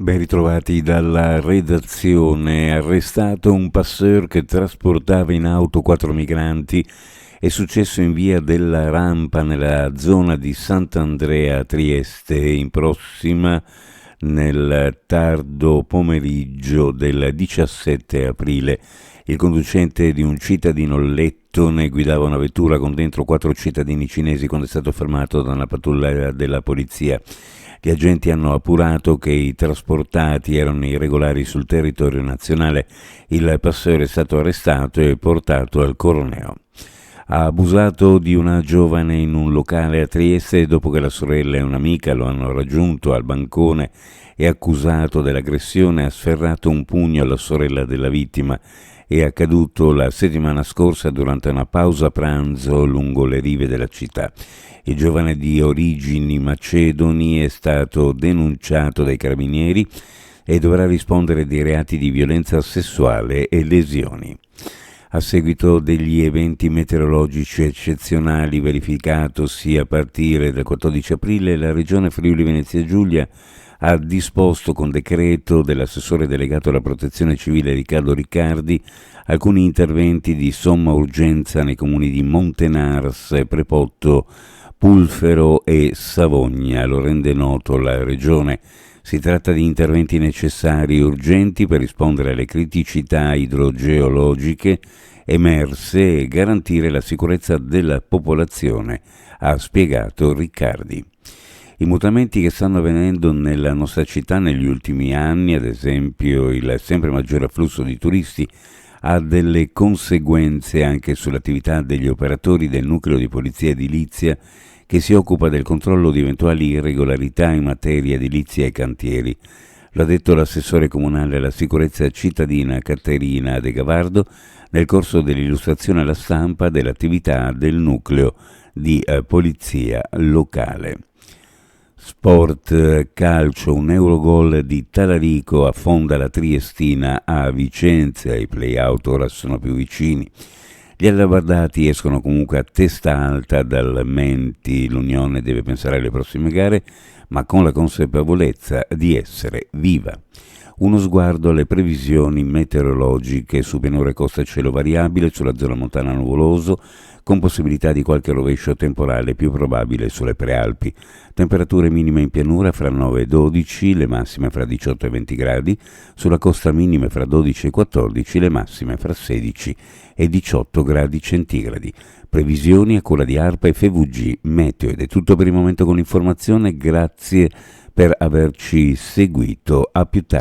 Ben ritrovati dalla redazione. Arrestato un passeur che trasportava in auto 4 migranti. È successo in via della Rampa nella zona di Sant'Andrea a Trieste, in prossima nel tardo pomeriggio del 17 aprile. Il conducente di un cittadino lettone guidava una vettura con dentro 4 cittadini cinesi quando è stato fermato da una pattuglia della polizia. Gli agenti hanno appurato che i trasportati erano irregolari sul territorio nazionale. Il passore è stato arrestato e portato al Coroneo. Ha abusato di una giovane in un locale a Trieste dopo che la sorella e un'amica lo hanno raggiunto al bancone e accusato dell'aggressione. Ha sferrato un pugno alla sorella della vittima. È accaduto la settimana scorsa durante una pausa pranzo lungo le rive della città. Il giovane di origini macedoni è stato denunciato dai carabinieri e dovrà rispondere di reati di violenza sessuale e lesioni. A seguito degli eventi meteorologici eccezionali verificatosi a partire dal 14 aprile, la Regione Friuli Venezia Giulia ha disposto con decreto dell'assessore delegato alla protezione civile Riccardo Riccardi alcuni interventi di somma urgenza nei comuni di Montenars, Prepotto, Pulfero e Savogna. Lo rende noto la Regione. Si tratta di interventi necessari e urgenti per rispondere alle criticità idrogeologiche emerse e garantire la sicurezza della popolazione, ha spiegato Riccardi. I mutamenti che stanno avvenendo nella nostra città negli ultimi anni, ad esempio il sempre maggiore afflusso di turisti, ha delle conseguenze anche sull'attività degli operatori del nucleo di polizia edilizia che si occupa del controllo di eventuali irregolarità in materia edilizia e cantieri. Lo ha detto l'assessore comunale alla sicurezza cittadina Caterina De Gavardo nel corso dell'illustrazione alla stampa dell'attività del nucleo di polizia locale. Sport, calcio, un Eurogol di Talarico affonda la Triestina a Vicenza, i play-out ora sono più vicini. Gli allabardati escono comunque a testa alta dal Menti, l'Unione deve pensare alle prossime gare, ma con la consapevolezza di essere viva. Uno sguardo alle previsioni meteorologiche su pianura e costa cielo variabile, sulla zona montana nuvoloso, con possibilità di qualche rovescio temporale più probabile sulle prealpi. Temperature minime in pianura fra 9 e 12, le massime fra 18 e 20 gradi, sulla costa minime fra 12 e 14, le massime fra 16 e 18 gradi centigradi. Previsioni a cura di ARPA e FVG Meteo. Ed è tutto per il momento con l'informazione, grazie per averci seguito, a più tardi.